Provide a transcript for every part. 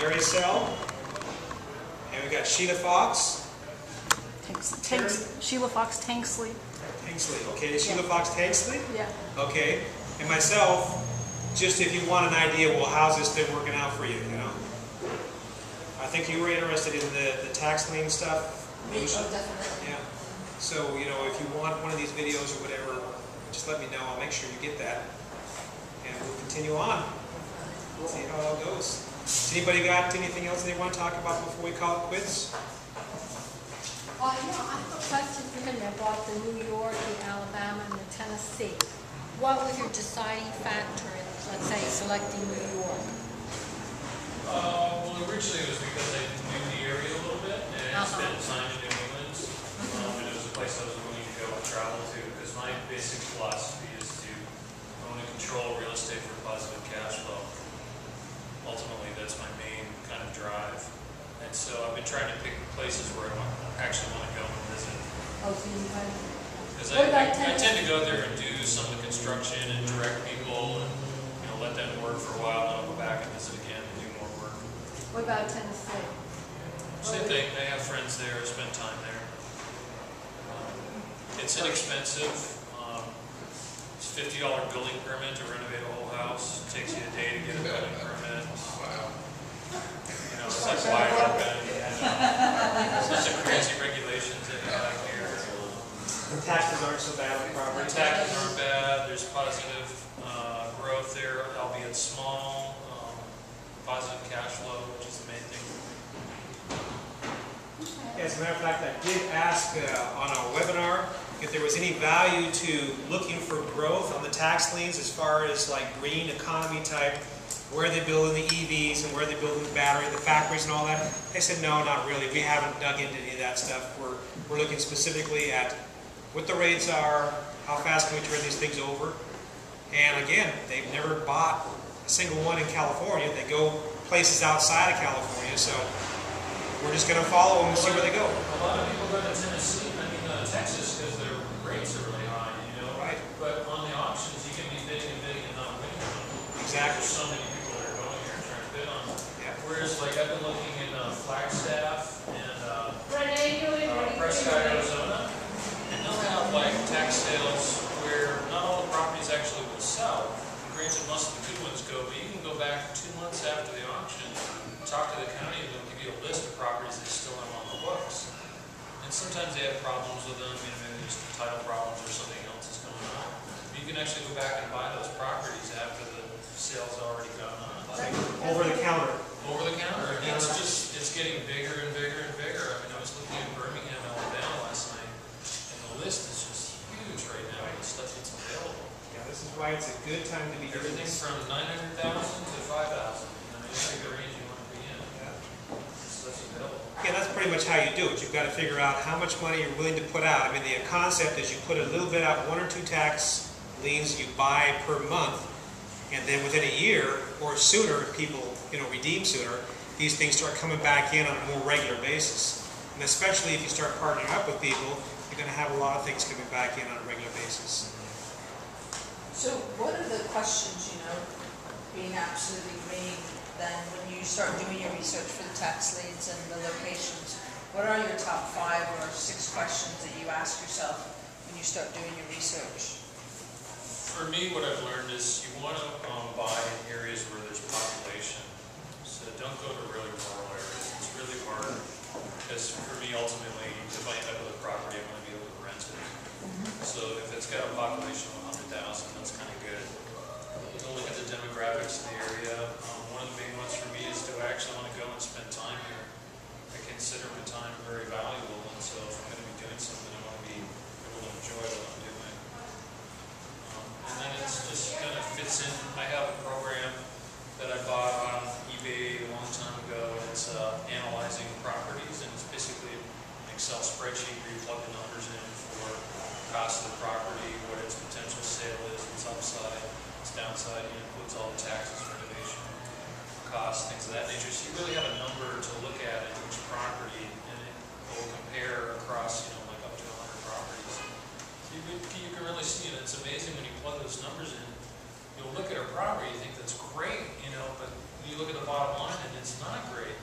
Larry Sell. And we got Sheila Fox. Sheila Fox Tanksley. Tanksley, okay. Sheila Fox Tanksley? Yeah. Okay. And myself, just if you want an idea, well, how's this been working out for you, you know? I think you were interested in the tax lien stuff. Oh, definitely. Yeah. So, you know, if you want one of these videos or whatever, just let me know. I'll make sure you get that. And we'll continue on. See how it all goes. Has anybody got anything else they want to talk about before we call it quits? I have a question for him about the New York, the Alabama, and the Tennessee. What was your deciding factor in, let's say, selecting New York? Well, originally it was because I knew the area a little bit, and I spent time in New England, and it was a place I was willing to go and travel to, because my basic philosophy is to own and control real estate for positive cash flow. Ultimately, that's my main kind of drive. And so I've been trying to pick places where I actually want to go and visit. Oh, so you had... Because I tend to go there and do some of the construction and direct people and, you know, let them work for a while, and I'll go back and visit again and do more work. What about Tennessee? Same thing. I have friends there. I spend time there. It's inexpensive. It's a $50 building permit to renovate a whole house. It takes you a day to get a building permit. Wow. You know, it's like wide open. It's just the crazy regulations that you have here. The taxes aren't so bad on the property. The taxes aren't bad. There's positive growth there, albeit small. Positive cash flow, which is the main thing. As a matter of fact, I did ask on a webinar if there was any value to looking for growth on the tax liens as far as like green economy type, where they're building the EVs and where they're building the battery, the factories and all that. They said, no, not really. We haven't dug into any of that stuff. We're looking specifically at what the rates are, how fast can we turn these things over. And again, they've never bought a single one in California. They go places outside of California, so we're just going to follow them and see where they go. A lot of people go to Tennessee, Texas, because their rates are really high, you know. Right. But on the auctions, you can be bidding and not winning them. Exactly. There's so many people that are going here and trying to bid on them. Yeah. Whereas, like, I've been looking in Flagstaff and Prescott, Renee, Arizona, and they'll have like tax sales where not all the properties actually will sell. Granted, most of the good ones go, but you can go back 2 months after the auction, talk to the county, and they'll give you a list of properties they still have on the books. And sometimes they have problems with them, you know, maybe there's title problems or something else is going on. But you can actually go back and buy those properties after the sale's already gone on. Over the counter. Over the counter. And it's getting bigger and bigger and bigger. I mean, I was looking at Birmingham, Alabama last night, and the list is just huge right now, the stuff that's available. Yeah, this is why it's a good time to be doing Everything this. from 900,000 to 5,000. I mean, it's the range you want to be in. Yeah. Stuff's available. Yeah, that's pretty much how you do it. You've got to figure out how much money you're willing to put out. I mean, the concept is you put a little bit out, 1 or 2 tax liens you buy per month, and then within a year or sooner, if people, you know, redeem sooner, these things start coming back in on a more regular basis. And especially if you start partnering up with people, you're going to have a lot of things coming back in on a regular basis. So what are the questions, you know, being absolutely main then when you start doing your research for the tax liens and the locations? What are your top 5 or 6 questions that you ask yourself when you start doing your research? For me, what I've learned is you want to buy in areas where there's population. So don't go to really rural areas. It's really hard because for me, ultimately, if I end up with a property, I want to be able to rent it. So if it's got a population of 100,000, that's kind of good. You can look at the demographics in the area. One of the big ones for me is do I actually want to go and spend time here? I consider my time very valuable, and so if I'm going to be doing something, I want to be able to enjoy what I'm doing. And then it's just kind of fits in. I have a program that I bought on eBay a long time ago, and it's analyzing properties, and it's basically an Excel spreadsheet where you plug the numbers in for the cost of the property, what its potential sale is, its upside, its downside. It includes all the taxes, renovation costs, things of that nature. So you really have a number to look at in each property, and it will compare across, you know, like up to 100 properties. So you can really see it. It's amazing when you plug those numbers in. You'll look at a property, you think that's great, you know, but you look at the bottom line and it's it's not great.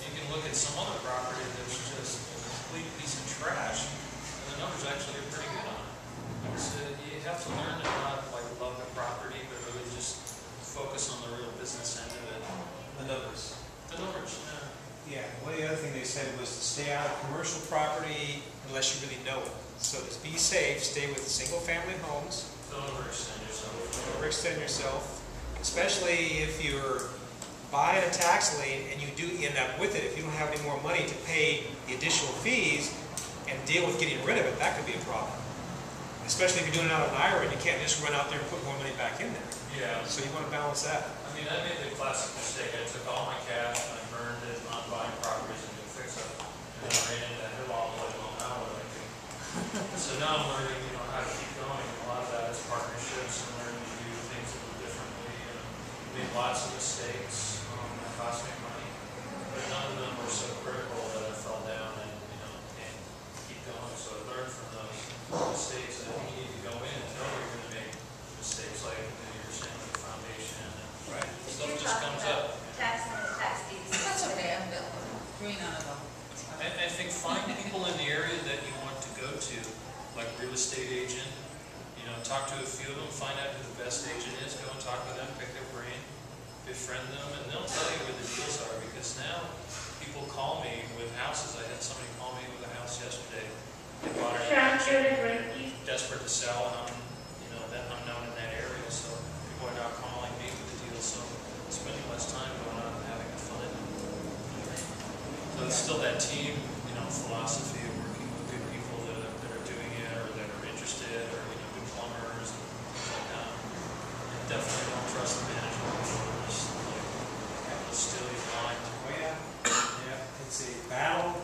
You can look at some other property that's just a complete piece of trash, and the numbers actually are pretty good on it. So you have to learn to not like love the property, but really just focus on the real business end of it. The numbers. The numbers, yeah. Yeah, well, the other thing they said was to stay out of commercial property unless you really know it. So just be safe, stay with single-family homes. Don't overextend yourself. Don't overextend yourself, especially if you're buying a tax lien and you do end up with it. If you don't have any more money to pay the additional fees and deal with getting rid of it, that could be a problem. Especially if you're doing it out of an IRA and you can't just run out there and put more money back in there. Yeah. So you want to balance that. I mean, I made the classic mistake. I took all my cash and I burned it on buying properties and doing fix up. And then I ran into that hill all like, well, now what do I do? So now I'm learning, you know, how to keep going. A lot of that is partnerships and learning to do things a little differently. And made lots of mistakes. That cost me money. But none of them were so critical that I fell down and, you know, can't keep going. So I learned from those mistakes. I think you need to go in and know you're going to make mistakes like you were saying with the foundation. Right. Stuff just comes up. Tax deeds. That's okay, I'm green on it all. I think find people in the area that you want to go to, like real estate agent, you know, talk to a few of them, find out who the best agent is, go and talk to them, pick their brain, befriend them, and they'll tell you where the deals are, because now people call me with houses. I had somebody call me with a house yesterday. They bought it, desperate to sell, and I'm known in that area, so people are now calling me with the deal, so spending less time going out and having fun. So it's still that team, philosophy of working with good people that are doing it or that are interested, or good plumbers and things like that. And definitely don't trust the management or just like steal your mind. Oh yeah, yeah. It's a battle